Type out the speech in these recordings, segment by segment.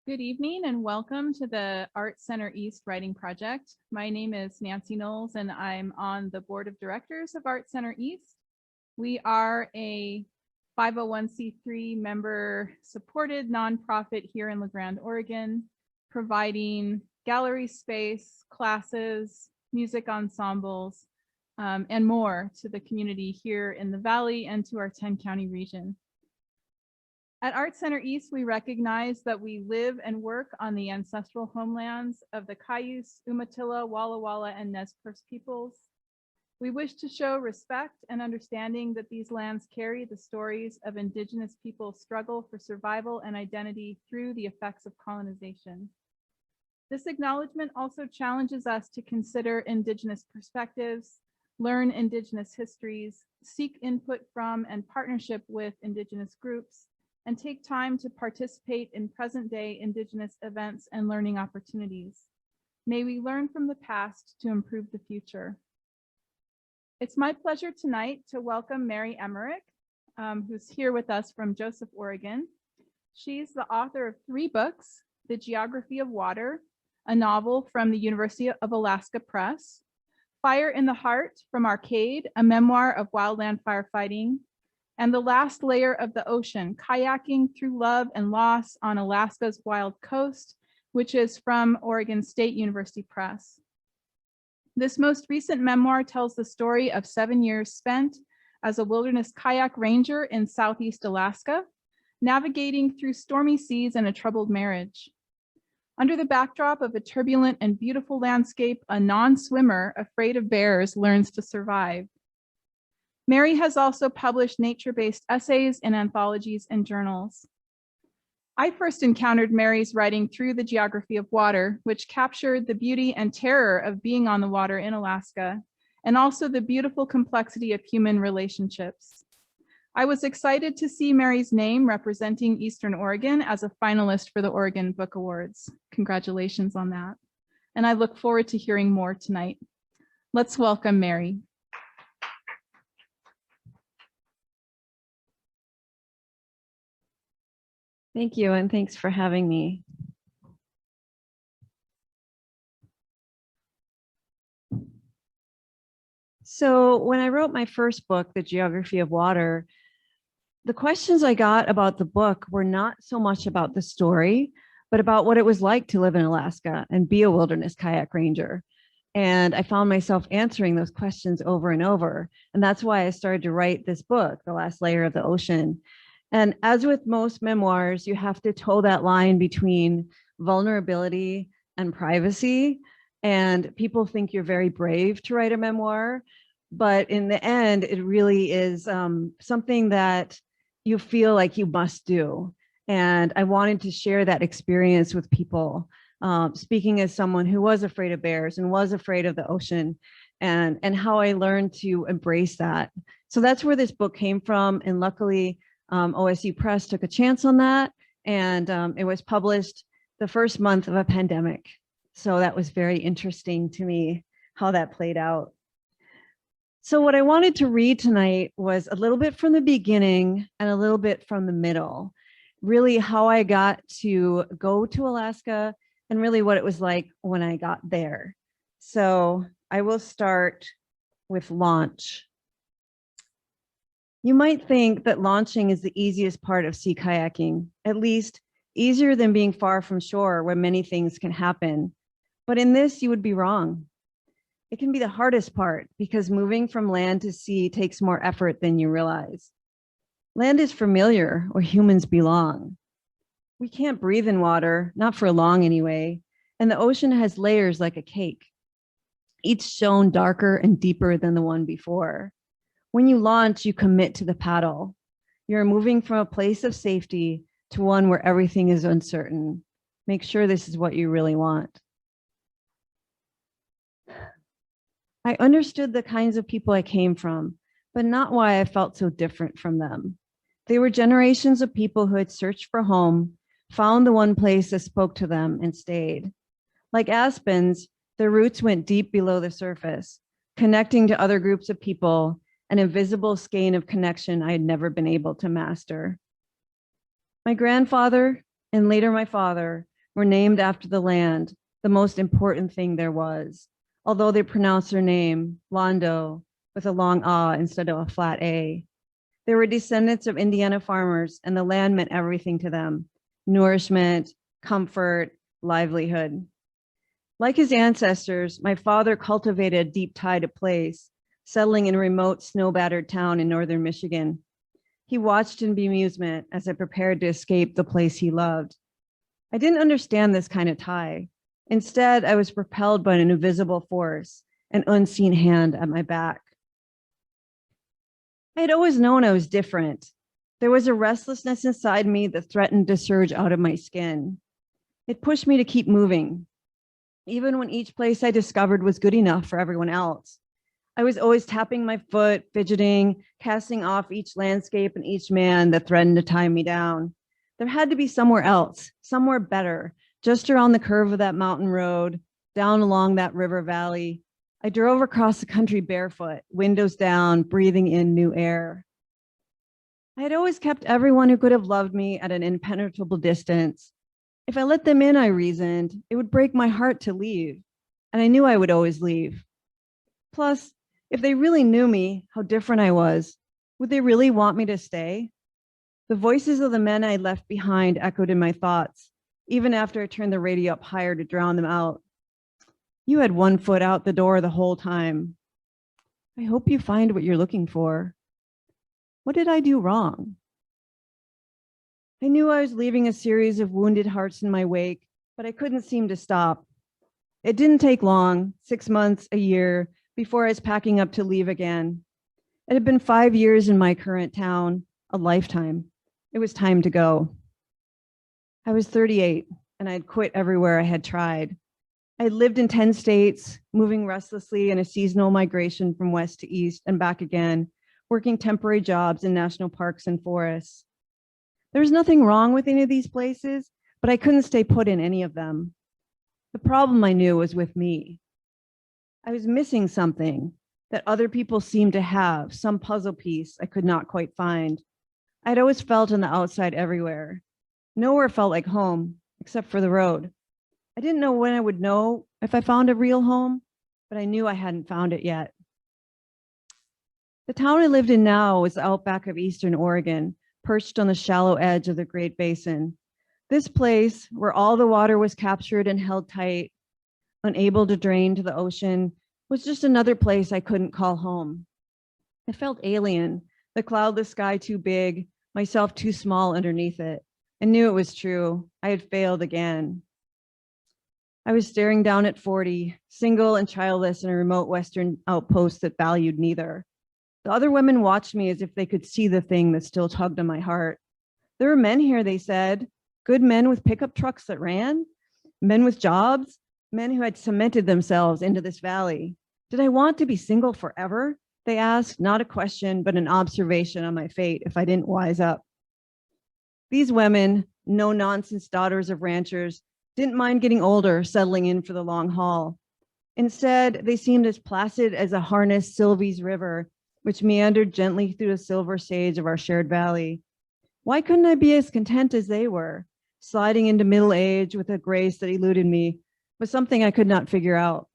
Good evening and welcome to the Art Center East Writing Project. My name is Nancy Knowles and I'm on the board of directors of Art Center East. We are a 501c3 member supported nonprofit here in La Grande, Oregon, providing gallery space, classes, music ensembles, and more to the community here in the Valley and to our 10-county region. At Art Center East, we recognize that we live and work on the ancestral homelands of the Cayuse, Umatilla, Walla Walla, and Nez Perce peoples. We wish to show respect and understanding that these lands carry the stories of Indigenous people's struggle for survival and identity through the effects of colonization. This acknowledgement also challenges us to consider Indigenous perspectives, learn Indigenous histories, seek input from and partnership with Indigenous groups, and take time to participate in present-day Indigenous events and learning opportunities. May we learn from the past to improve the future. It's my pleasure tonight to welcome Mary Emerick, who's here with us from Joseph, Oregon. She's the author of 3 books: The Geography of Water, a novel from the University of Alaska Press; Fire in the Heart from Arcade, a memoir of wildland firefighting; and The Last Layer of the Ocean, Kayaking Through Love and Loss on Alaska's Wild Coast, which is from Oregon State University Press. This most recent memoir tells the story of 7 years spent as a wilderness kayak ranger in Southeast Alaska, navigating through stormy seas and a troubled marriage. Under the backdrop of a turbulent and beautiful landscape, a non-swimmer afraid of bears learns to survive. Mary has also published nature-based essays in anthologies and journals. I first encountered Mary's writing through The Geography of Water, which captured the beauty and terror of being on the water in Alaska, and also the beautiful complexity of human relationships. I was excited to see Mary's name representing Eastern Oregon as a finalist for the Oregon Book Awards. Congratulations on that. And I look forward to hearing more tonight. Let's welcome Mary. Thank you, and thanks for having me. So when I wrote my first book, The Geography of Water, the questions I got about the book were not so much about the story, but about what it was like to live in Alaska and be a wilderness kayak ranger. And I found myself answering those questions over and over. And that's why I started to write this book, The Last Layer of the Ocean. And as with most memoirs, you have to toe that line between vulnerability and privacy. And people think you're very brave to write a memoir, but in the end, it really is something that you feel like you must do. And I wanted to share that experience with people, speaking as someone who was afraid of bears and was afraid of the ocean, and how I learned to embrace that. So that's where this book came from. And luckily, OSU Press took a chance on that, and it was published the first month of a pandemic. So that was very interesting to me how that played out. So what I wanted to read tonight was a little bit from the beginning and a little bit from the middle, really how I got to go to Alaska and really what it was like when I got there. So I will start with launch. You might think that launching is the easiest part of sea kayaking, at least easier than being far from shore where many things can happen. But in this, you would be wrong. It can be the hardest part because moving from land to sea takes more effort than you realize. Land is familiar where humans belong. We can't breathe in water, not for long anyway, and the ocean has layers like a cake, each shown darker and deeper than the one before. When you launch, you commit to the paddle. You're moving from a place of safety to one where everything is uncertain. Make sure this is what you really want. I understood the kinds of people I came from, but not why I felt so different from them. They were generations of people who had searched for home, found the one place that spoke to them, and stayed. Like aspens, their roots went deep below the surface, connecting to other groups of people, an invisible skein of connection I had never been able to master. My grandfather, and later my father, were named after the land, the most important thing there was, although they pronounced their name, Londo, with a long ah instead of a flat A. They were descendants of Indiana farmers, and the land meant everything to them: nourishment, comfort, livelihood. Like his ancestors, my father cultivated a deep tie to place, settling in a remote snow-battered town in northern Michigan. He watched in bemusement as I prepared to escape the place he loved. I didn't understand this kind of tie. Instead, I was propelled by an invisible force, an unseen hand at my back. I had always known I was different. There was a restlessness inside me that threatened to surge out of my skin. It pushed me to keep moving, even when each place I discovered was good enough for everyone else. I was always tapping my foot, fidgeting, casting off each landscape and each man that threatened to tie me down. There had to be somewhere else, somewhere better, just around the curve of that mountain road, down along that river valley. I drove across the country barefoot, windows down, breathing in new air. I had always kept everyone who could have loved me at an impenetrable distance. If I let them in, I reasoned, it would break my heart to leave, and I knew I would always leave. Plus, if they really knew me, how different I was, would they really want me to stay? The voices of the men I left behind echoed in my thoughts, even after I turned the radio up higher to drown them out. You had one foot out the door the whole time. I hope you find what you're looking for. What did I do wrong? I knew I was leaving a series of wounded hearts in my wake, but I couldn't seem to stop. It didn't take long, 6 months, a year, before I was packing up to leave again. It had been 5 years in my current town, a lifetime. It was time to go. I was 38, and I had quit everywhere I had tried. I had lived in 10 states, moving restlessly in a seasonal migration from west to east and back again, working temporary jobs in national parks and forests. There was nothing wrong with any of these places, but I couldn't stay put in any of them. The problem I knew was with me. I was missing something that other people seemed to have, some puzzle piece I could not quite find. I'd always felt on the outside everywhere. Nowhere felt like home, except for the road. I didn't know when I would know if I found a real home, but I knew I hadn't found it yet. The town I lived in now was the outback of Eastern Oregon, perched on the shallow edge of the Great Basin. This place, where all the water was captured and held tight, unable to drain to the ocean, was just another place I couldn't call home. I felt alien, the cloudless sky too big, myself too small underneath it. I knew it was true. I had failed again. I was staring down at 40, single and childless in a remote Western outpost that valued neither. The other women watched me as if they could see the thing that still tugged on my heart. There were men here, they said, good men with pickup trucks that ran, men with jobs, men who had cemented themselves into this valley. Did I want to be single forever? They asked, not a question, but an observation on my fate if I didn't wise up. These women, no-nonsense daughters of ranchers, didn't mind getting older, settling in for the long haul. Instead, they seemed as placid as a harnessed Sylvie's River, which meandered gently through the silver sage of our shared valley. Why couldn't I be as content as they were? Sliding into middle age with a grace that eluded me was something I could not figure out.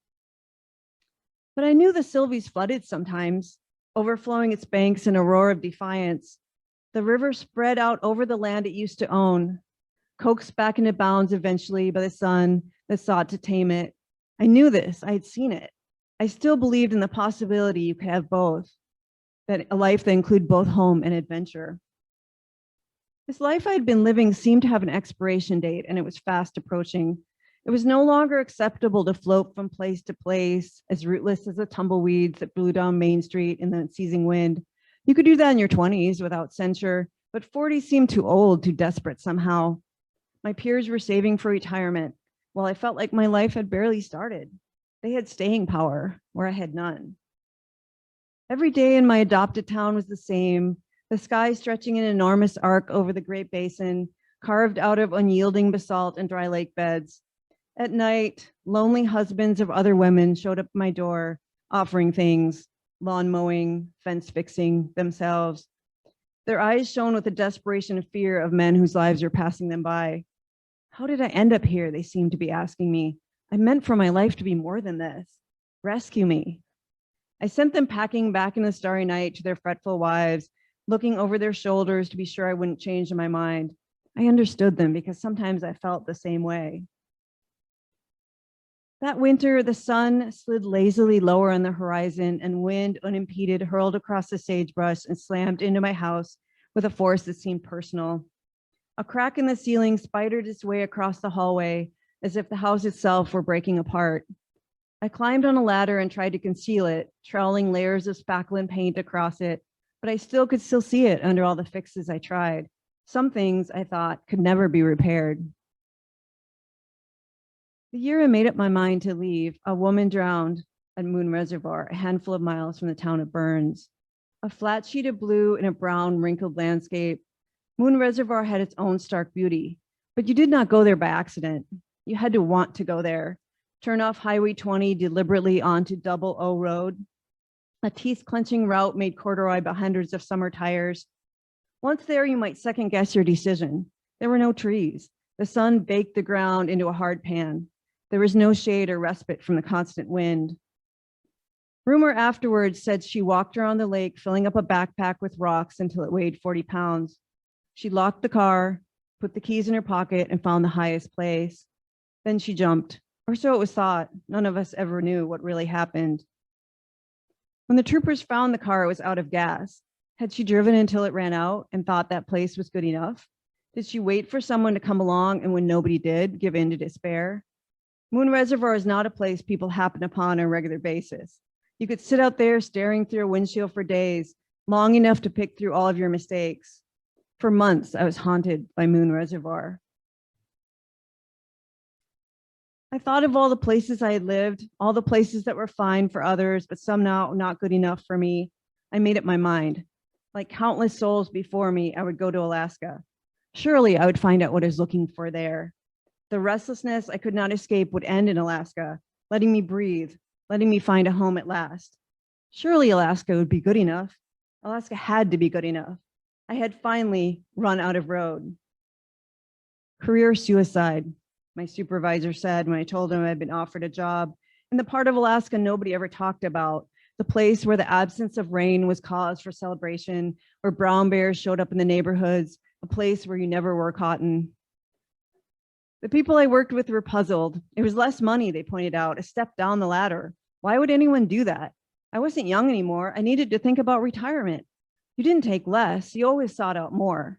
But I knew the Sylvies flooded sometimes, overflowing its banks in a roar of defiance. The river spread out over the land it used to own, coaxed back into bounds eventually by the sun that sought to tame it. I knew this, I had seen it. I still believed in the possibility you could have both, that a life that included both home and adventure. This life I had been living seemed to have an expiration date, and it was fast approaching. It was no longer acceptable to float from place to place, as rootless as the tumbleweeds that blew down Main Street in the unceasing wind. You could do that in your 20s without censure, but 40 seemed too old, too desperate somehow. My peers were saving for retirement, while I felt like my life had barely started. They had staying power, where I had none. Every day in my adopted town was the same, the sky stretching an enormous arc over the Great Basin, carved out of unyielding basalt and dry lake beds. At night, lonely husbands of other women showed up at my door, offering things, lawn mowing, fence fixing, themselves. Their eyes shone with the desperation and fear of men whose lives were passing them by. How did I end up here? They seemed to be asking me. I meant for my life to be more than this. Rescue me. I sent them packing back in the starry night to their fretful wives, looking over their shoulders to be sure I wouldn't change in my mind. I understood them because sometimes I felt the same way. That winter, the sun slid lazily lower on the horizon and wind, unimpeded, hurled across the sagebrush and slammed into my house with a force that seemed personal. A crack in the ceiling spidered its way across the hallway as if the house itself were breaking apart. I climbed on a ladder and tried to conceal it, troweling layers of spackle paint across it, but I could still see it under all the fixes I tried. Some things I thought could never be repaired. The year I made up my mind to leave, a woman drowned at Moon Reservoir, a handful of miles from the town of Burns. A flat sheet of blue in a brown, wrinkled landscape, Moon Reservoir had its own stark beauty, but you did not go there by accident. You had to want to go there. Turn off Highway 20 deliberately onto Double O Road, a teeth-clenching route made corduroy by hundreds of summer tires. Once there, you might second guess your decision. There were no trees. The sun baked the ground into a hard pan. There was no shade or respite from the constant wind. Rumor afterwards said she walked around the lake, filling up a backpack with rocks until it weighed 40 pounds. She locked the car, put the keys in her pocket, and found the highest place. Then she jumped, or so it was thought. None of us ever knew what really happened. When the troopers found the car, it was out of gas. Had she driven until it ran out and thought that place was good enough? Did she wait for someone to come along and when nobody did, give in to despair? Moon Reservoir is not a place people happen upon on a regular basis. You could sit out there staring through a windshield for days, long enough to pick through all of your mistakes. For months, I was haunted by Moon Reservoir. I thought of all the places I had lived, all the places that were fine for others, but somehow not good enough for me. I made up my mind. Like countless souls before me, I would go to Alaska. Surely I would find out what I was looking for there. The restlessness I could not escape would end in Alaska, letting me breathe, letting me find a home at last. Surely Alaska would be good enough. Alaska had to be good enough. I had finally run out of road. Career suicide, my supervisor said when I told him I'd been offered a job in the part of Alaska nobody ever talked about, the place where the absence of rain was cause for celebration, where brown bears showed up in the neighborhoods, a place where you never wore cotton. The people I worked with were puzzled. It was less money, they pointed out, a step down the ladder. Why would anyone do that? I wasn't young anymore. I needed to think about retirement. You didn't take less, you always sought out more.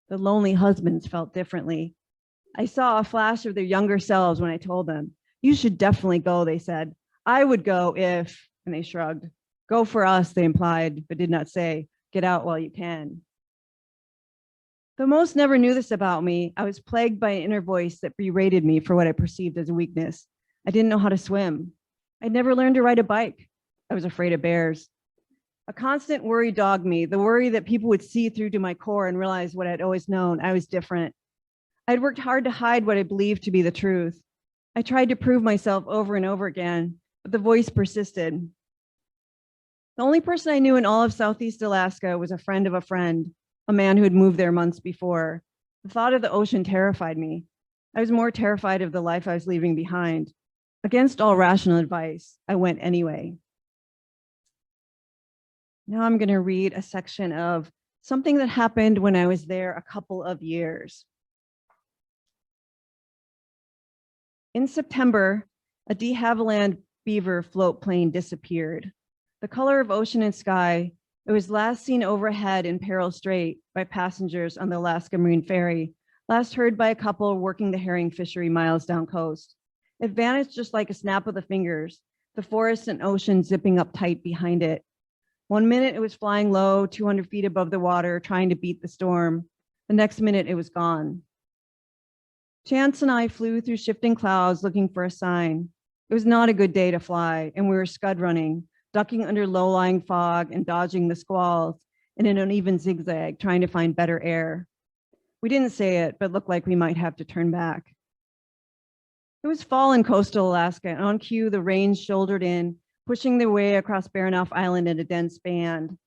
The lonely husbands felt differently. I saw a flash of their younger selves when I told them, you should definitely go, they said. I would go if, and they shrugged. Go for us, they implied, but did not say, get out while you can. Though most never knew this about me, I was plagued by an inner voice that berated me for what I perceived as a weakness. I didn't know how to swim. I'd never learned to ride a bike. I was afraid of bears. A constant worry dogged me, the worry that people would see through to my core and realize what I'd always known, I was different. I'd worked hard to hide what I believed to be the truth. I tried to prove myself over and over again, but the voice persisted. The only person I knew in all of Southeast Alaska was a friend of a friend, a man who had moved there months before. The thought of the ocean terrified me. I was more terrified of the life I was leaving behind. Against all rational advice, I went anyway. Now I'm going to read a section of something that happened when I was there a couple of years. In September, a de Havilland Beaver float plane disappeared. The color of ocean and sky, it was last seen overhead in Peril Strait by passengers on the Alaska Marine Ferry, last heard by a couple working the herring fishery miles down coast. It vanished just like a snap of the fingers, the forest and ocean zipping up tight behind it. 1 minute it was flying low, 200 feet above the water, trying to beat the storm. The next minute it was gone. Chance and I flew through shifting clouds looking for a sign. It was not a good day to fly, and we were scud running, ducking under low-lying fog and dodging the squalls in an uneven zigzag, trying to find better air. We didn't say it, but looked like we might have to turn back. It was fall in coastal Alaska, and on cue, the rain shouldered in, pushing their way across Baranof Island in a dense band.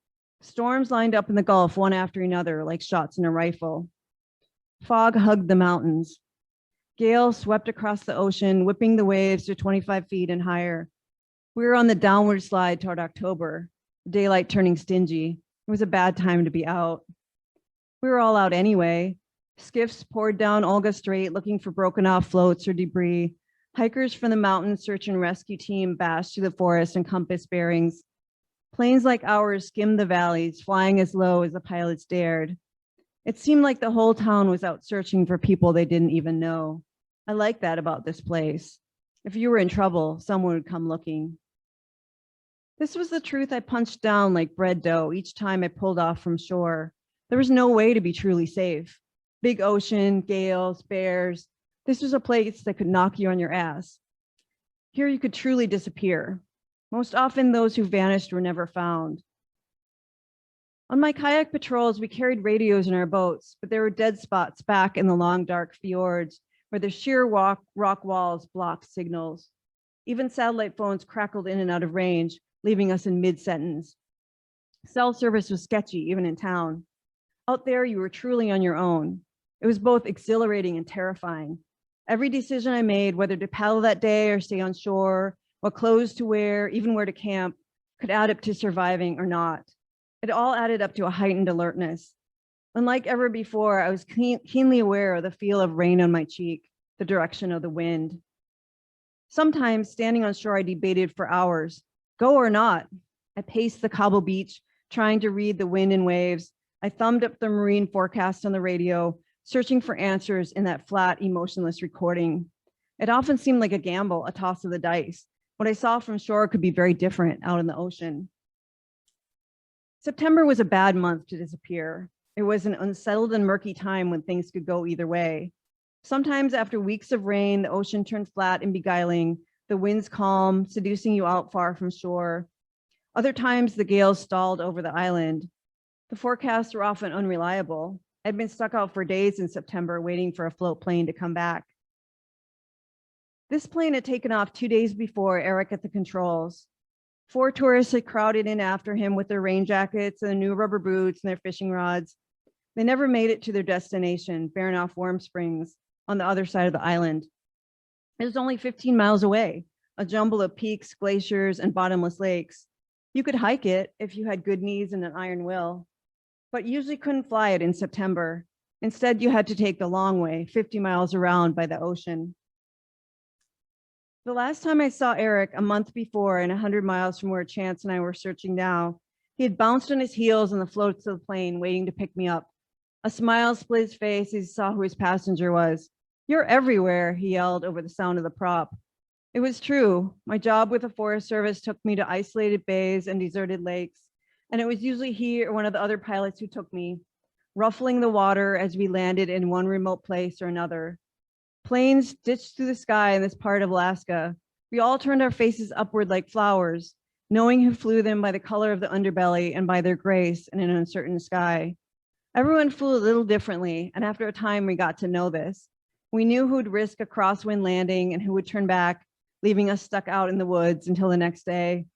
Storms lined up in the Gulf one after another, like shots in a rifle. Fog hugged the mountains. Gales swept across the ocean, whipping the waves to 25 feet and higher. We were on the downward slide toward October, daylight turning stingy. It was a bad time to be out. We were all out anyway. Skiffs poured down Olga Strait looking for broken off floats or debris. Hikers from the mountain search and rescue team bashed through the forest and compass bearings. Planes like ours skimmed the valleys, flying as low as the pilots dared. It seemed like the whole town was out searching for people they didn't even know. I like that about this place. If you were in trouble, someone would come looking. This was the truth I punched down like bread dough each time I pulled off from shore. There was no way to be truly safe. Big ocean, gales, bears. This was a place that could knock you on your ass. Here you could truly disappear. Most often, those who vanished were never found. On my kayak patrols, we carried radios in our boats, but there were dead spots back in the long, dark fjords where the sheer rock walls blocked signals. Even satellite phones crackled in and out of range, leaving us in mid-sentence. Cell service was sketchy, even in town. Out there, you were truly on your own. It was both exhilarating and terrifying. Every decision I made, whether to paddle that day or stay on shore, what clothes to wear, even where to camp, could add up to surviving or not. It all added up to a heightened alertness. Unlike ever before, I was keenly aware of the feel of rain on my cheek, the direction of the wind. Sometimes standing on shore, I debated for hours, go or not. I paced the cobble beach, trying to read the wind and waves. I thumbed up the marine forecast on the radio, searching for answers in that flat, emotionless recording. It often seemed like a gamble, a toss of the dice. What I saw from shore could be very different out in the ocean. September was a bad month to disappear. It was an unsettled and murky time when things could go either way. Sometimes after weeks of rain, the ocean turned flat and beguiling, the winds calm, seducing you out far from shore. Other times the gales stalled over the island. The forecasts were often unreliable. I'd been stuck out for days in September waiting for a float plane to come back. This plane had taken off 2 days before, Eric at the controls. 4 tourists had crowded in after him with their rain jackets and new rubber boots and their fishing rods. They never made it to their destination, Baranoff Warm Springs, on the other side of the island. It was only 15 miles away, a jumble of peaks, glaciers, and bottomless lakes. You could hike it if you had good knees and an iron will, but usually couldn't fly it in September. Instead, you had to take the long way, 50 miles around by the ocean. The last time I saw Eric, a month before and 100 miles from where Chance and I were searching now, he had bounced on his heels on the floats of the plane, waiting to pick me up. A smile split his face as he saw who his passenger was. "You're everywhere," he yelled over the sound of the prop. It was true. My job with the Forest Service took me to isolated bays and deserted lakes, and it was usually he or one of the other pilots who took me, ruffling the water as we landed in one remote place or another. Planes ditched through the sky in this part of Alaska. We all turned our faces upward like flowers, knowing who flew them by the color of the underbelly and by their grace in an uncertain sky. Everyone flew a little differently, and after a time we got to know this. We knew who would risk a crosswind landing and who would turn back, leaving us stuck out in the woods until the next day.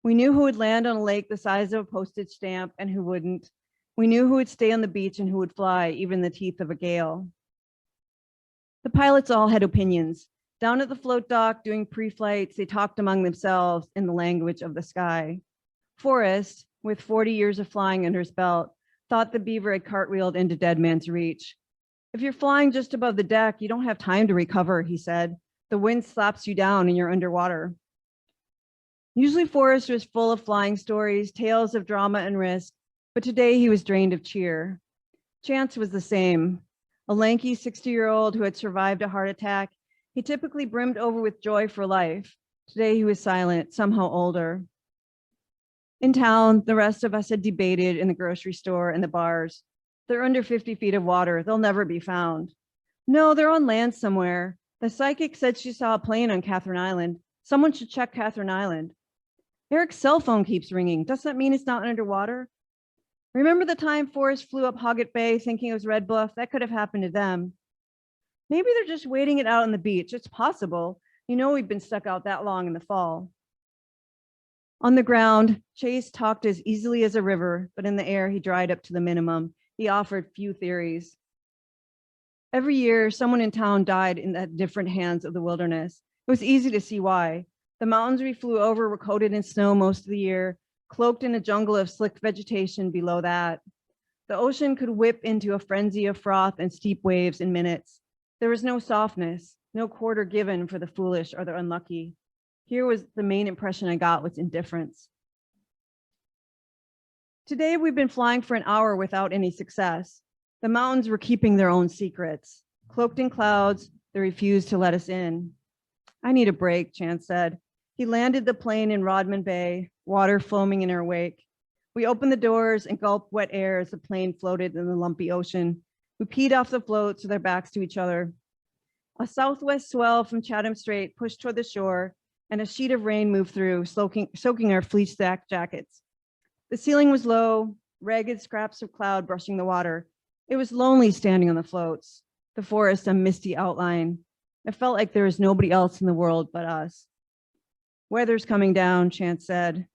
We knew who would land on a lake the size of a postage stamp and who wouldn't. We knew who would stay on the beach and who would fly, even in the teeth of a gale. The pilots all had opinions. Down at the float dock doing pre-flights, they talked among themselves in the language of the sky. Forrest, with 40 years of flying under his belt, thought the Beaver had cartwheeled into Dead Man's Reach. "If you're flying just above the deck, you don't have time to recover," he said. "The wind slaps you down and you're underwater." Usually Forrest was full of flying stories, tales of drama and risk, but today he was drained of cheer. Chance was the same. A lanky 60-year-old who had survived a heart attack, he typically brimmed over with joy for life. Today he was silent, somehow older. In town, the rest of us had debated in the grocery store and the bars. "They're under 50 feet of water. They'll never be found." "No, they're on land somewhere. The psychic said she saw a plane on Catherine Island. Someone should check Catherine Island." "Eric's cell phone keeps ringing. Does that mean it's not underwater?" "Remember the time Forrest flew up Hoggett Bay thinking it was Red Bluff? That could have happened to them." "Maybe they're just waiting it out on the beach. It's possible. You know, we've been stuck out that long in the fall." On the ground, Chase talked as easily as a river, but in the air, he dried up to the minimum. He offered few theories. Every year, someone in town died in the different hands of the wilderness. It was easy to see why. The mountains we flew over were coated in snow most of the year, cloaked in a jungle of slick vegetation below that. The ocean could whip into a frenzy of froth and steep waves in minutes. There was no softness, no quarter given for the foolish or the unlucky. Here was the main impression I got was indifference. Today, we've been flying for an hour without any success. The mountains were keeping their own secrets. Cloaked in clouds, they refused to let us in. I need a break, Chance said. He landed the plane in Rodman Bay, water foaming in our wake. We opened the doors and gulped wet air as the plane floated in the lumpy ocean. We peed off the floats with our backs to each other. A southwest swell from Chatham Strait pushed toward the shore, and a sheet of rain moved through, soaking our fleece stack jackets. The ceiling was low, ragged scraps of cloud brushing the water. It was lonely standing on the floats, the forest a misty outline. It felt like there was nobody else in the world but us. Weather's coming down, Chance said.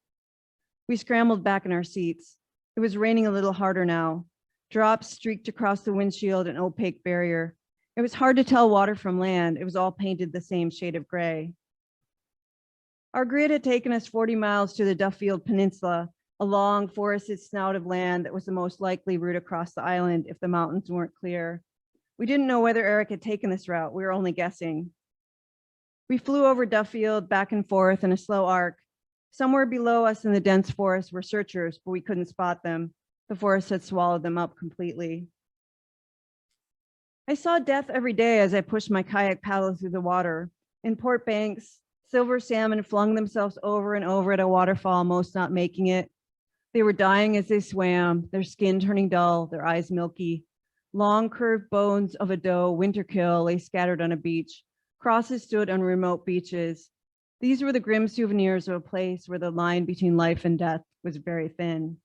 We scrambled back in our seats. It was raining a little harder now. Drops streaked across the windshield, an opaque barrier. It was hard to tell water from land. It was all painted the same shade of gray. Our grid had taken us 40 miles to the Duffield Peninsula, a long forested snout of land that was the most likely route across the island if the mountains weren't clear. We didn't know whether Eric had taken this route. We were only guessing. We flew over Duffield back and forth in a slow arc. Somewhere below us in the dense forest were searchers, but we couldn't spot them. The forest had swallowed them up completely. I saw death every day as I pushed my kayak paddle through the water. In Port Banks, silver salmon flung themselves over and over at a waterfall, most not making it. They were dying as they swam, their skin turning dull, their eyes milky. Long curved bones of a doe winterkill lay scattered on a beach. Crosses stood on remote beaches. These were the grim souvenirs of a place where the line between life and death was very thin.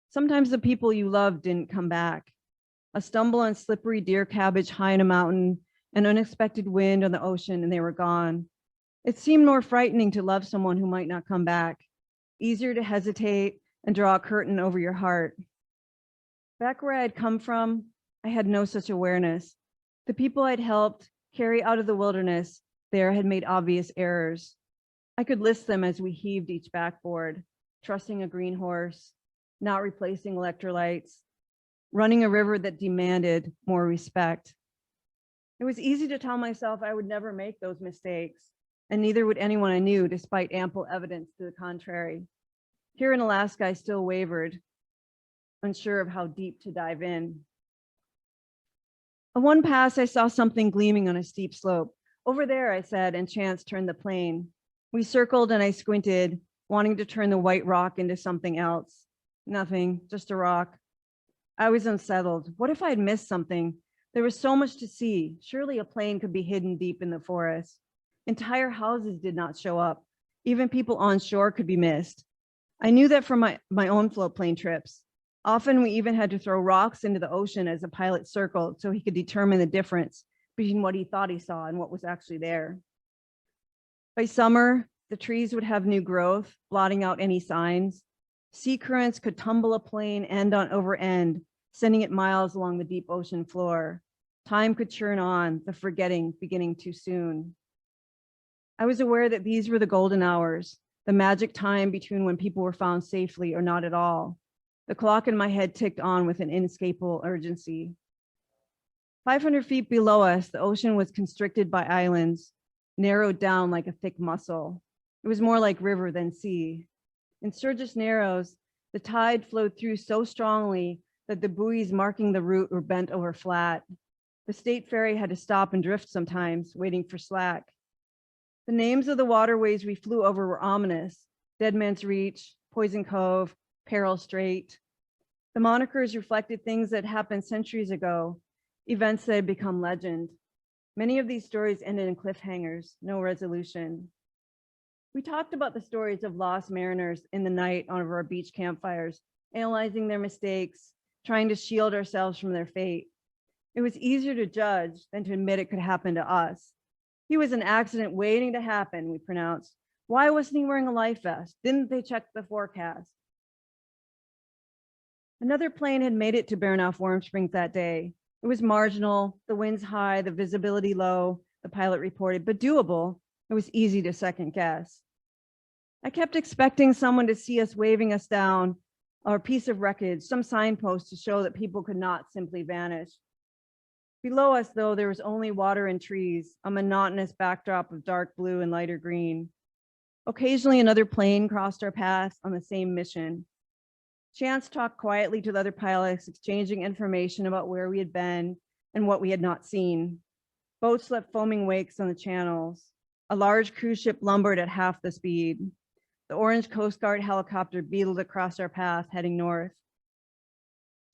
Sometimes the people you loved didn't come back. A stumble on slippery deer cabbage high in a mountain, an unexpected wind on the ocean, and they were gone. It seemed more frightening to love someone who might not come back, easier to hesitate and draw a curtain over your heart. Back where I had come from, I had no such awareness. The people I'd helped carry out of the wilderness there had made obvious errors. I could list them as we heaved each backboard, trusting a green horse, not replacing electrolytes, running a river that demanded more respect. It was easy to tell myself I would never make those mistakes, and neither would anyone I knew, despite ample evidence to the contrary. Here in Alaska, I still wavered, unsure of how deep to dive in. On one pass, I saw something gleaming on a steep slope. Over there, I said, and Chance turned the plane. We circled and I squinted, wanting to turn the white rock into something else. Nothing, just a rock. I was unsettled. What if I had missed something? There was so much to see. Surely a plane could be hidden deep in the forest. Entire houses did not show up. Even people on shore could be missed. I knew that from my own float plane trips. Often we even had to throw rocks into the ocean as the pilot circled so he could determine the difference between what he thought he saw and what was actually there. By summer, the trees would have new growth, blotting out any signs. Sea currents could tumble a plane end on over end, sending it miles along the deep ocean floor. Time could churn on, the forgetting beginning too soon. I was aware that these were the golden hours, the magic time between when people were found safely or not at all. The clock in my head ticked on with an inescapable urgency. 500 feet below us, the ocean was constricted by islands, narrowed down like a thick muscle. It was more like river than sea. In Sturgis Narrows, the tide flowed through so strongly that the buoys marking the route were bent over flat. The state ferry had to stop and drift sometimes, waiting for slack. The names of the waterways we flew over were ominous: Dead Man's Reach, Poison Cove, Peril Strait. The monikers reflected things that happened centuries ago, events that had become legend. Many of these stories ended in cliffhangers, no resolution. We talked about the stories of lost mariners in the night over our beach campfires, analyzing their mistakes, trying to shield ourselves from their fate. It was easier to judge than to admit it could happen to us. He was an accident waiting to happen, we pronounced. Why wasn't he wearing a life vest? Didn't they check the forecast? Another plane had made it to Baranof Warm Springs that day. It was marginal, the winds high, the visibility low, the pilot reported, but doable. It was easy to second guess. I kept expecting someone to see us waving us down, or a piece of wreckage, some signpost to show that people could not simply vanish. Below us, though, there was only water and trees, a monotonous backdrop of dark blue and lighter green. Occasionally, another plane crossed our path on the same mission. Chance talked quietly to the other pilots, exchanging information about where we had been and what we had not seen. Boats left foaming wakes on the channels. A large cruise ship lumbered at half the speed. The orange Coast Guard helicopter beetled across our path, heading north.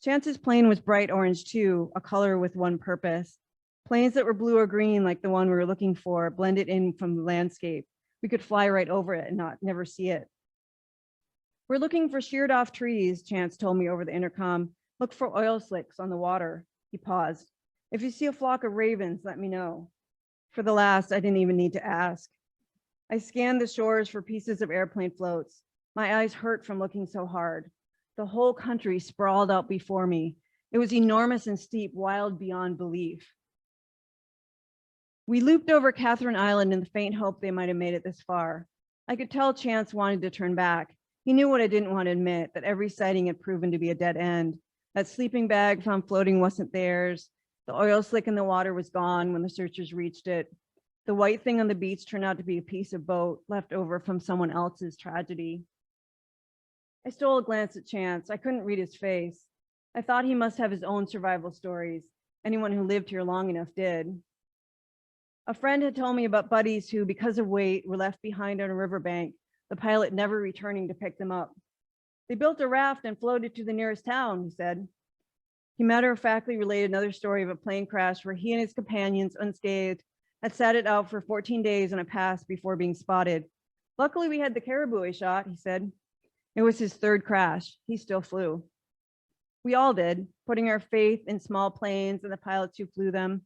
Chance's plane was bright orange too, a color with one purpose. Planes that were blue or green, like the one we were looking for, blended in from the landscape. We could fly right over it and never see it. We're looking for sheared off trees, Chance told me over the intercom. Look for oil slicks on the water. He paused. If you see a flock of ravens, let me know. For the last, I didn't even need to ask. I scanned the shores for pieces of airplane floats. My eyes hurt from looking so hard. The whole country sprawled out before me. It was enormous and steep, wild beyond belief. We looped over Catherine Island in the faint hope they might have made it this far. I could tell Chance wanted to turn back. He knew what I didn't want to admit, that every sighting had proven to be a dead end. That sleeping bag found floating wasn't theirs. The oil slick in the water was gone when the searchers reached it. The white thing on the beach turned out to be a piece of boat left over from someone else's tragedy. I stole a glance at Chance. I couldn't read his face. I thought he must have his own survival stories. Anyone who lived here long enough did. A friend had told me about buddies who, because of weight, were left behind on a riverbank, the pilot never returning to pick them up. They built a raft and floated to the nearest town, he said. He matter-of-factly related another story of a plane crash where he and his companions, unscathed, had sat it out for 14 days on a pass before being spotted. Luckily, we had the caribou he shot, he said. It was his third crash. He still flew. We all did, putting our faith in small planes and the pilots who flew them.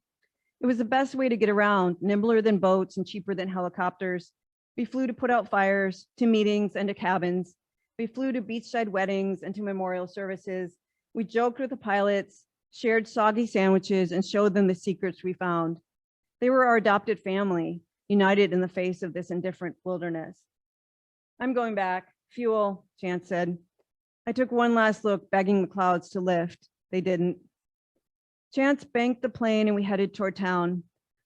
It was the best way to get around, nimbler than boats and cheaper than helicopters. We flew to put out fires, to meetings and to cabins. We flew to beachside weddings and to memorial services. We joked with the pilots, shared soggy sandwiches, and showed them the secrets we found. They were our adopted family, united in the face of this indifferent wilderness. I'm going back. Fuel, Chance said. I took one last look, begging the clouds to lift. They didn't. Chance banked the plane and we headed toward town.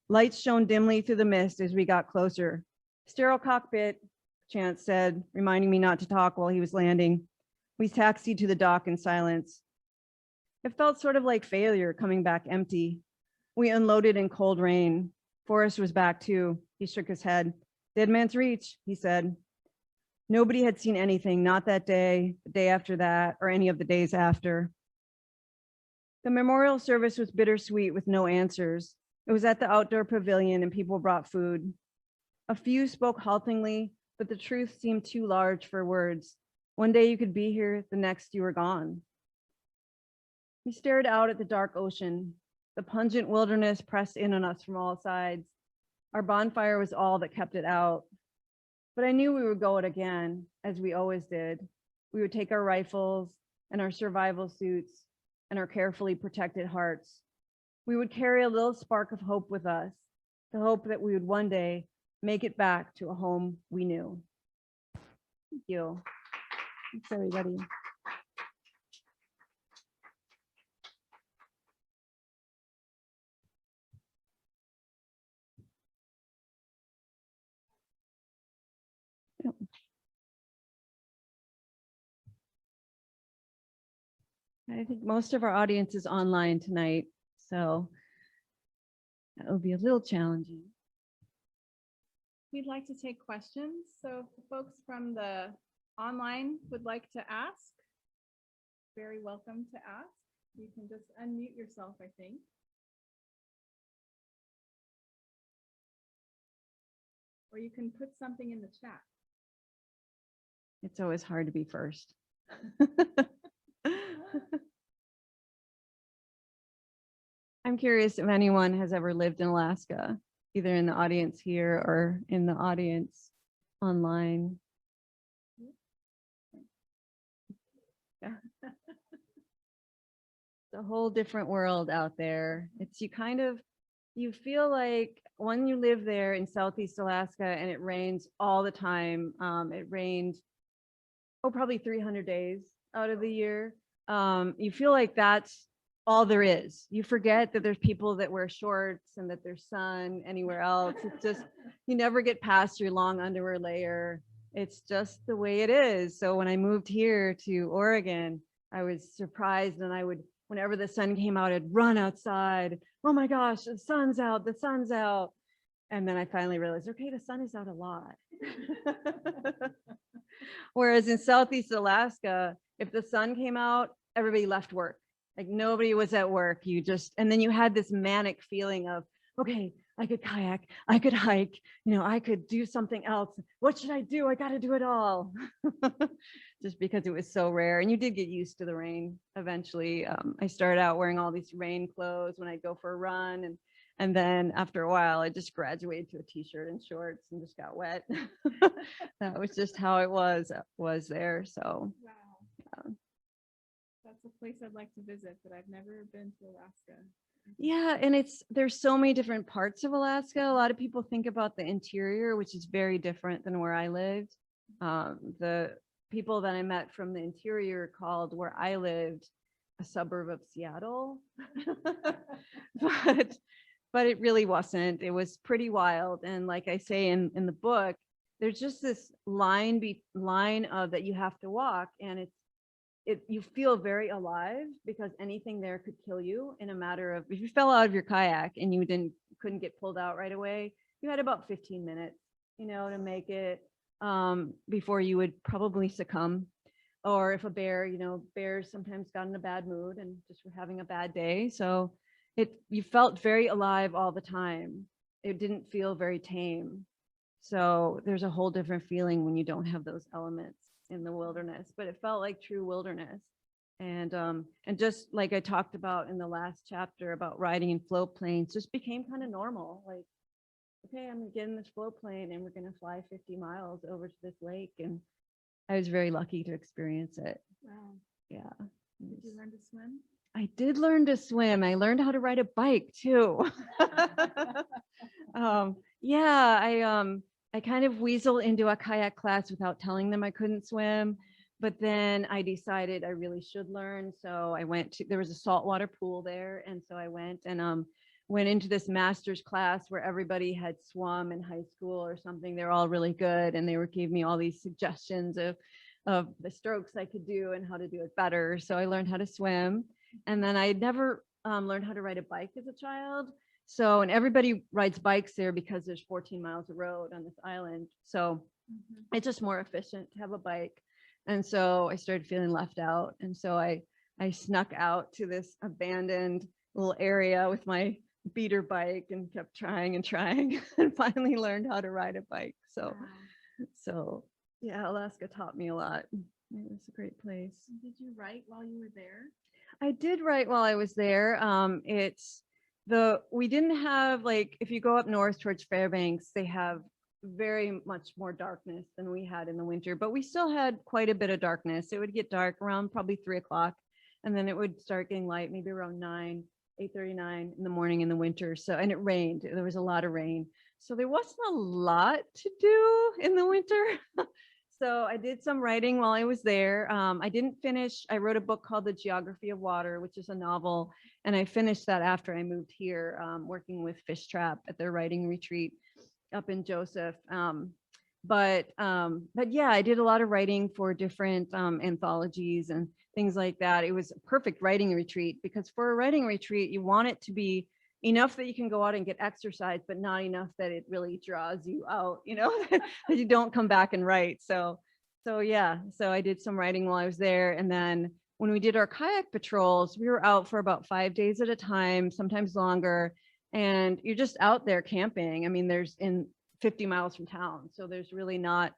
Lights shone dimly through the mist as we got closer. Sterile cockpit, Chance said, reminding me not to talk while he was landing. We taxied to the dock in silence. It felt sort of like failure coming back empty. We unloaded in cold rain. Forrest was back too. He shook his head. Dead man's reach, he said. Nobody had seen anything, not that day, the day after that, or any of the days after. The memorial service was bittersweet with no answers. It was at the outdoor pavilion and people brought food. A few spoke haltingly, but the truth seemed too large for words. One day you could be here, the next you were gone. We stared out at the dark ocean. The pungent wilderness pressed in on us from all sides. Our bonfire was all that kept it out. But I knew we would go it again, as we always did. We would take our rifles and our survival suits and our carefully protected hearts. We would carry a little spark of hope with us, the hope that we would one day make it back to a home we knew. Thank you. Thanks, everybody. I think most of our audience is online tonight, so that will be a little challenging. We'd like to take questions. So if the folks from the online would like to ask, very welcome to ask. You can just unmute yourself, I think. Or you can put something in the chat. It's always hard to be first. I'm curious if anyone has ever lived in Alaska, either in the audience here or in the audience online. Yeah. It's a whole different world out there. It's you feel like when you live there in Southeast Alaska and it rains all the time. It rained, probably 300 days out of the year. You feel like that's all there is. You forget that there's people that wear shorts and that there's sun anywhere else. It's just, you never get past your long underwear layer. It's just the way it is. So when I moved here to Oregon, I was surprised, and I would, whenever the sun came out, I'd run outside. Oh my gosh, the sun's out, the sun's out. And then I finally realized, okay, the sun is out a lot. Whereas in Southeast Alaska, if the sun came out, everybody left work. Like nobody was at work. You just, and then you had this manic feeling of, okay, I could kayak, I could hike, I could do something else. What should I do? I got to do it all. Just because it was so rare. And you did get used to the rain eventually. I started out wearing all these rain clothes when I'd go for a run. And then after a while, I just graduated to a t-shirt and shorts and just got wet. That was just how it was there. So Wow. That's a place I'd like to visit, but I've never been to Alaska. yeah, and there's so many different parts of Alaska. A lot of people think about the interior, which is very different than where I lived. The people that I met from the interior called where I lived a suburb of Seattle. but it really wasn't. It was pretty wild. And like I say in the book, there's just this line that you have to walk, and you feel very alive because anything there could kill you in a matter of, if you fell out of your kayak and you couldn't get pulled out right away, you had about 15 minutes, to make it before you would probably succumb. Or if a bear, bears sometimes got in a bad mood and just were having a bad day. So you felt very alive all the time. It didn't feel very tame. So there's a whole different feeling when you don't have those elements in the wilderness, but it felt like true wilderness. And just like I talked about in the last chapter about riding in float planes, just became kind of normal. Like, okay, I'm gonna get in this float plane and we're gonna fly 50 miles over to this lake. And I was very lucky to experience it. Wow. Yeah. Did you learn to swim? I did learn to swim. I learned how to ride a bike too. Yeah, I kind of weaseled into a kayak class without telling them I couldn't swim. But then I decided I really should learn. So there was a saltwater pool there. And so I went into this master's class where everybody had swum in high school or something. They're all really good. And gave me all these suggestions of the strokes I could do and how to do it better. So I learned how to swim. And then I had never learned how to ride a bike as a child. So, and everybody rides bikes there because there's 14 miles of road on this island. So it's just more efficient to have a bike. And so I started feeling left out. And so I snuck out to this abandoned little area with my beater bike and kept trying and trying and finally learned how to ride a bike. So yeah, Alaska taught me a lot. It was a great place. Did you write while you were there? I did write while I was there. We didn't have, like, if you go up north towards Fairbanks, they have very much more darkness than we had in the winter, but we still had quite a bit of darkness. It would get dark around probably 3 o'clock, and then it would start getting light maybe around 8:39 in the morning in the winter. So, and it rained. There was a lot of rain. So there wasn't a lot to do in the winter. So I did some writing while I was there. I didn't finish. I wrote a book called The Geography of Water, which is a novel. And I finished that after I moved here, working with Fish Trap at their writing retreat up in Joseph. But yeah, I did a lot of writing for different anthologies and things like that. It was a perfect writing retreat because for a writing retreat, you want it to be enough that you can go out and get exercise, but not enough that it really draws you out, that you don't come back and write. So yeah, so I did some writing while I was there. And then when we did our kayak patrols, we were out for about 5 days at a time, sometimes longer. And you're just out there camping. I mean, there's in 50 miles from town. So there's really not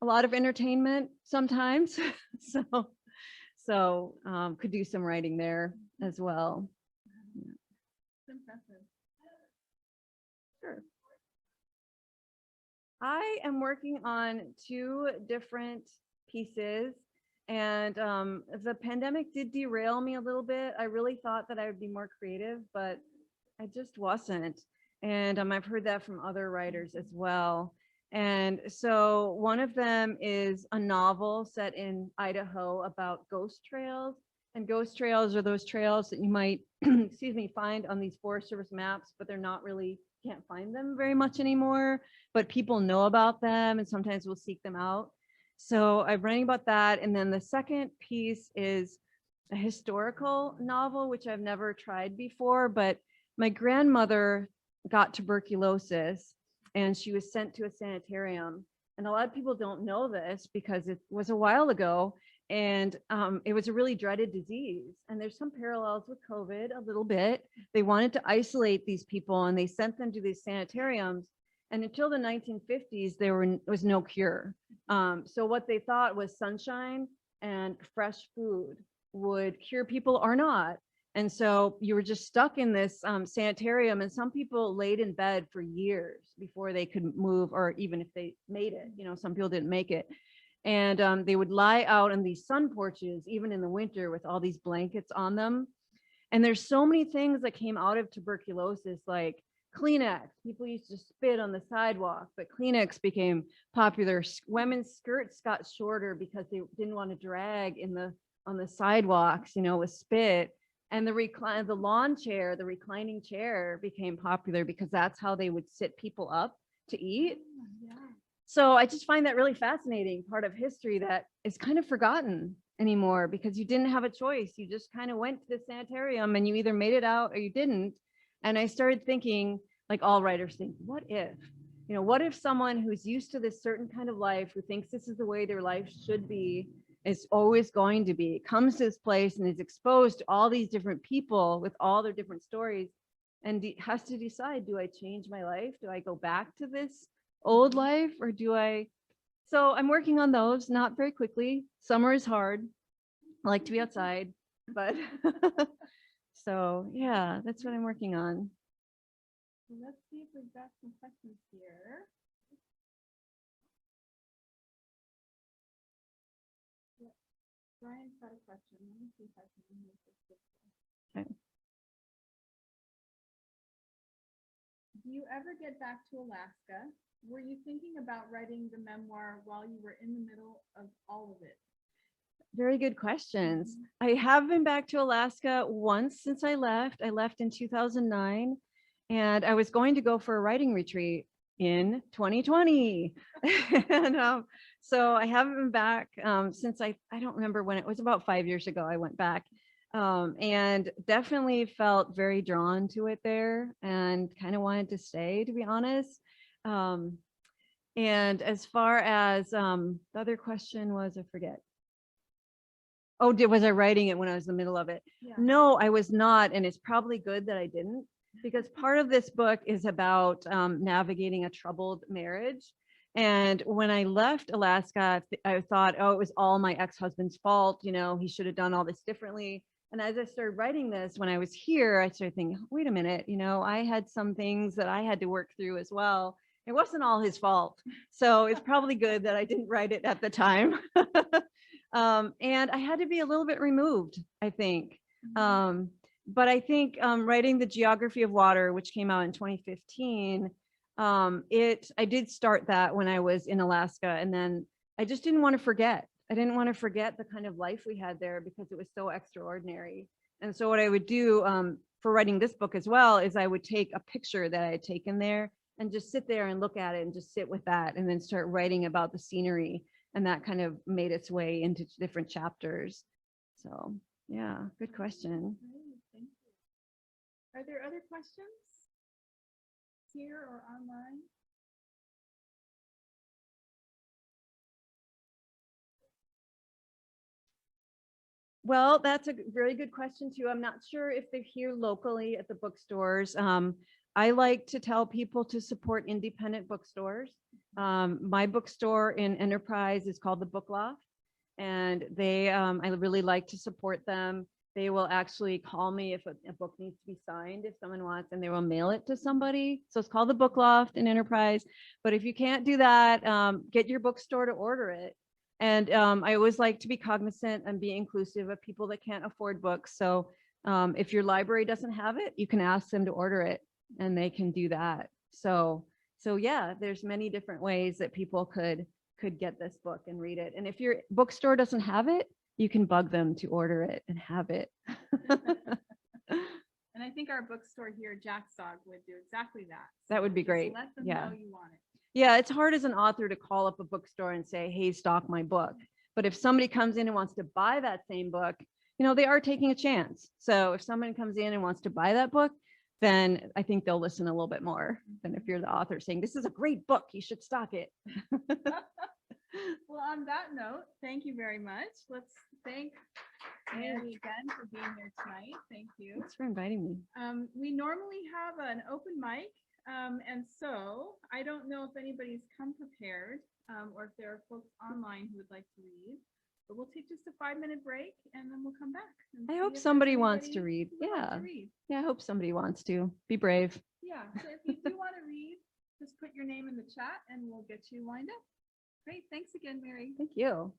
a lot of entertainment sometimes. So could do some writing there as well. Impressive. Sure. I am working on 2 different pieces, And the pandemic did derail me a little bit. I really thought that I would be more creative, but I just wasn't. And I've heard that from other writers as well. And so one of them is a novel set in Idaho about ghost trails. And ghost trails are those trails that you might, excuse me, find on these Forest Service maps, but they're not really, can't find them very much anymore, but people know about them and sometimes we'll seek them out. So I'm writing about that. And then the second piece is a historical novel, which I've never tried before, but my grandmother got tuberculosis and she was sent to a sanitarium. And a lot of people don't know this because it was a while ago and it was a really dreaded disease. And there's some parallels with COVID a little bit. They wanted to isolate these people and they sent them to these sanitariums. And until the 1950s, there was no cure. So what they thought was sunshine and fresh food would cure people or not. And so you were just stuck in this sanitarium, and some people laid in bed for years before they could move, or even if they made it, you know, some people didn't make it. And they would lie out on these sun porches, even in the winter, with all these blankets on them. And there's so many things that came out of tuberculosis, like Kleenex. People used to spit on the sidewalk, but Kleenex became popular. Women's skirts got shorter because they didn't want to drag on the sidewalks, you know, with spit. And the lawn chair, the reclining chair became popular because that's how they would sit people up to eat. Yeah. So I just find that really fascinating part of history that is kind of forgotten anymore because you didn't have a choice. You just kind of went to the sanitarium and you either made it out or you didn't. And I started thinking, like all writers think, what if, you know, what if someone who's used to this certain kind of life, who thinks this is the way their life should be, is always going to be, comes to this place and is exposed to all these different people with all their different stories and has to decide, do I change my life? Do I go back to this old life or do I? So I'm working on those, not very quickly. Summer is hard. I like to be outside, but so yeah, that's what I'm working on. Let's see if we've got some questions here. Brian's got a question. Let me see if I can move this. Okay. Do you ever get back to Alaska? Were you thinking about writing the memoir while you were in the middle of all of it? Very good questions. I have been back to Alaska once since I left. I left in 2009 and I was going to go for a writing retreat in 2020. And so I haven't been back since I don't remember when. It was about 5 years ago I went back, and definitely felt very drawn to it there and kind of wanted to stay, to be honest. And as far as the other question was, I forget. Oh, was I writing it when I was in the middle of it? Yeah. No, I was not. And it's probably good that I didn't, because part of this book is about navigating a troubled marriage. And when I left Alaska, I thought, oh, it was all my ex-husband's fault. You know, he should have done all this differently. And as I started writing this, when I was here, I started thinking, wait a minute, you know, I had some things that I had to work through as well. It wasn't all his fault. So it's probably good that I didn't write it at the time. And I had to be a little bit removed, I think. But I think writing The Geography of Water, which came out in 2015, I did start that when I was in Alaska, and then I just didn't want to forget. I didn't want to forget the kind of life we had there because it was so extraordinary. And so what I would do for writing this book as well is I would take a picture that I had taken there and just sit there and look at it and just sit with that and then start writing about the scenery. And that kind of made its way into different chapters. So yeah, good question. Great, thank you. Are there other questions here or online? Well, that's a very good question too. I'm not sure if they're here locally at the bookstores. I like to tell people to support independent bookstores. My bookstore in Enterprise is called the Book Loft, and I really like to support them. They will actually call me if a book needs to be signed, if someone wants, and they will mail it to somebody. So it's called the Book Loft in Enterprise. But if you can't do that, get your bookstore to order it. And I always like to be cognizant and be inclusive of people that can't afford books. So if your library doesn't have it, you can ask them to order it and they can do that. So yeah, there's many different ways that people could get this book and read it. And if your bookstore doesn't have it, you can bug them to order it and have it. And I think our bookstore here, Jack's Dog, would do exactly that. That would be just great. Let them Yeah. know you want it. Yeah, it's hard as an author to call up a bookstore and say, hey, stock my book. But if somebody comes in and wants to buy that same book, they are taking a chance. So if someone comes in and wants to buy that book, then I think they'll listen a little bit more than if you're the author saying, this is a great book, you should stock it. Well, on that note, thank you very much. Let's thank Mary again for being here tonight. Thank you. Thanks for inviting me. We normally have an open mic. And so I don't know if anybody's come prepared or if there are folks online who would like to read, but we'll take just a 5-minute break and then we'll come back. I hope somebody wants to read. Yeah. Yeah, I hope somebody wants to. Be brave. Yeah. So if you do want to read, just put your name in the chat and we'll get you lined up. Great. Thanks again, Mary. Thank you.